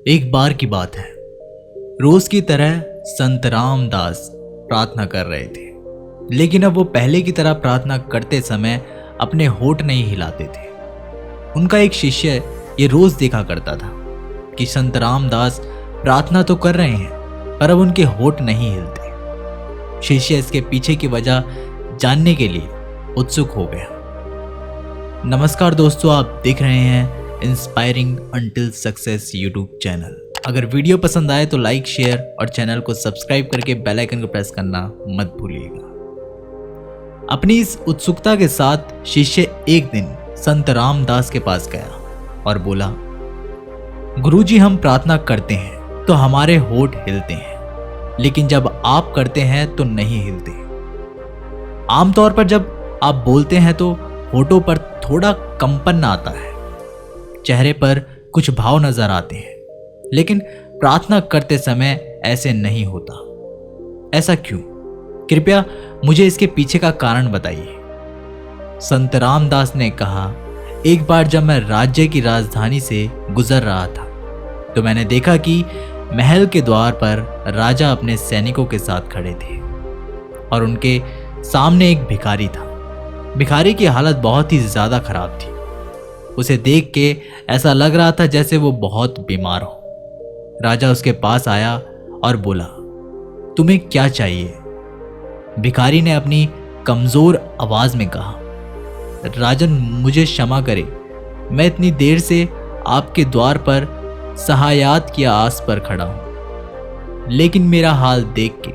एक बार की बात है। रोज की तरह संत रामदास प्रार्थना कर रहे थे, लेकिन अब वो पहले की तरह प्रार्थना करते समय अपने होठ नहीं हिलाते थे। उनका एक शिष्य ये रोज देखा करता था कि संत रामदास प्रार्थना तो कर रहे हैं, पर अब उनके होठ नहीं हिलते। शिष्य इसके पीछे की वजह जानने के लिए उत्सुक हो गया। नमस्कार दोस्तों, आप देख रहे हैं inspiring until success YouTube channel. अगर वीडियो पसंद आए तो लाइक, शेयर और चैनल को सब्सक्राइब करके बेल आइकन को प्रेस करना मत भूलिएगा। अपनी इस उत्सुकता के साथ शिष्य एक दिन संत रामदास के पास गया और बोला, गुरुजी, हम प्रार्थना करते हैं तो हमारे होठ हिलते हैं, लेकिन जब आप करते हैं तो नहीं हिलते। आमतौर पर जब आप बोलते हैं तो होठों पर थोड़ा कंपन आता है, चेहरे पर कुछ भाव नजर आते हैं, लेकिन प्रार्थना करते समय ऐसे नहीं होता। ऐसा क्यों? कृपया मुझे इसके पीछे का कारण बताइए। संत रामदास ने कहा, एक बार जब मैं राज्य की राजधानी से गुजर रहा था तो मैंने देखा कि महल के द्वार पर राजा अपने सैनिकों के साथ खड़े थे और उनके सामने एक भिखारी था। भिखारी की हालत बहुत ही ज्यादा खराब थी। उसे देख के ऐसा लग रहा था जैसे वो बहुत बीमार हो। राजा उसके पास आया और बोला, तुम्हें क्या चाहिए? भिखारी ने अपनी कमजोर आवाज में कहा, राजन, मुझे क्षमा करे, मैं इतनी देर से आपके द्वार पर सहायता की आस पर खड़ा हूं, लेकिन मेरा हाल देख के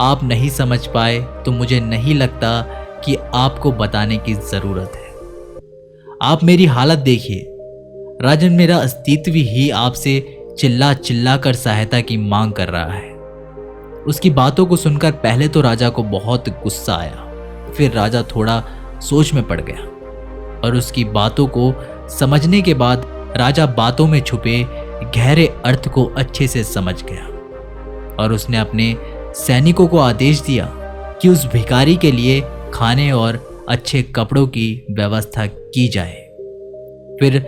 आप नहीं समझ पाए तो मुझे नहीं लगता कि आपको बताने की जरूरत है। आप मेरी हालत देखिए राजन, मेरा अस्तित्व ही आपसे चिल्ला चिल्ला कर सहायता की मांग कर रहा है। उसकी बातों को सुनकर पहले तो राजा को बहुत गुस्सा आया, फिर राजा थोड़ा सोच में पड़ गया और उसकी बातों को समझने के बाद राजा बातों में छुपे गहरे अर्थ को अच्छे से समझ गया और उसने अपने सैनिकों को आदेश दिया कि उस भिखारी के लिए खाने और अच्छे कपड़ों की व्यवस्था की जाए। फिर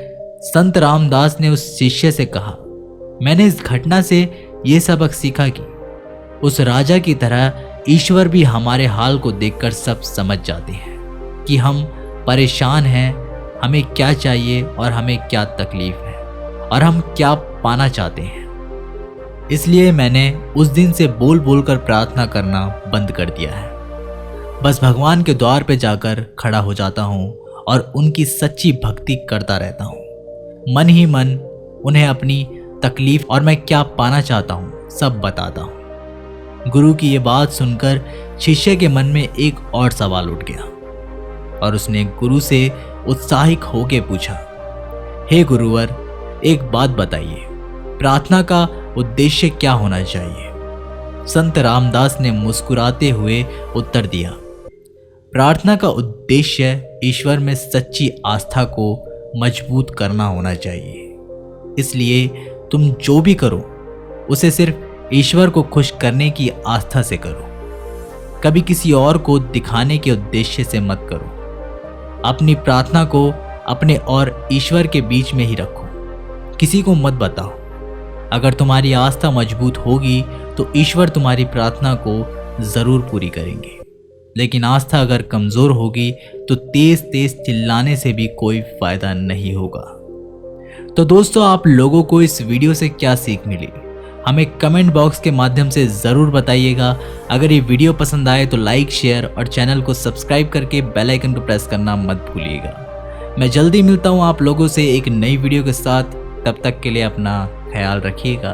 संत रामदास ने उस शिष्य से कहा, मैंने इस घटना से यह सबक सीखा कि उस राजा की तरह ईश्वर भी हमारे हाल को देखकर सब समझ जाते हैं कि हम परेशान हैं, हमें क्या चाहिए और हमें क्या तकलीफ है और हम क्या पाना चाहते हैं। इसलिए मैंने उस दिन से बोल बोल कर प्रार्थना करना बंद कर दिया है। बस भगवान के द्वार पे जाकर खड़ा हो जाता हूँ और उनकी सच्ची भक्ति करता रहता हूँ। मन ही मन उन्हें अपनी तकलीफ और मैं क्या पाना चाहता हूँ सब बताता हूँ। गुरु की ये बात सुनकर शिष्य के मन में एक और सवाल उठ गया और उसने गुरु से उत्साहित होकर पूछा, हे गुरुवर, एक बात बताइए, प्रार्थना का उद्देश्य क्या होना चाहिए? संत रामदास ने मुस्कुराते हुए उत्तर दिया, प्रार्थना का उद्देश्य ईश्वर में सच्ची आस्था को मजबूत करना होना चाहिए। इसलिए तुम जो भी करो उसे सिर्फ ईश्वर को खुश करने की आस्था से करो। कभी किसी और को दिखाने के उद्देश्य से मत करो। अपनी प्रार्थना को अपने और ईश्वर के बीच में ही रखो, किसी को मत बताओ। अगर तुम्हारी आस्था मजबूत होगी तो ईश्वर तुम्हारी प्रार्थना को जरूर पूरी करेंगे, लेकिन आस्था अगर कमजोर होगी तो तेज तेज चिल्लाने से भी कोई फायदा नहीं होगा। तो दोस्तों, आप लोगों को इस वीडियो से क्या सीख मिली हमें कमेंट बॉक्स के माध्यम से जरूर बताइएगा। अगर ये वीडियो पसंद आए तो लाइक, शेयर और चैनल को सब्सक्राइब करके बेल आइकन को प्रेस करना मत भूलिएगा। मैं जल्दी मिलता हूँ आप लोगों से एक नई वीडियो के साथ। तब तक के लिए अपना ख्याल रखिएगा।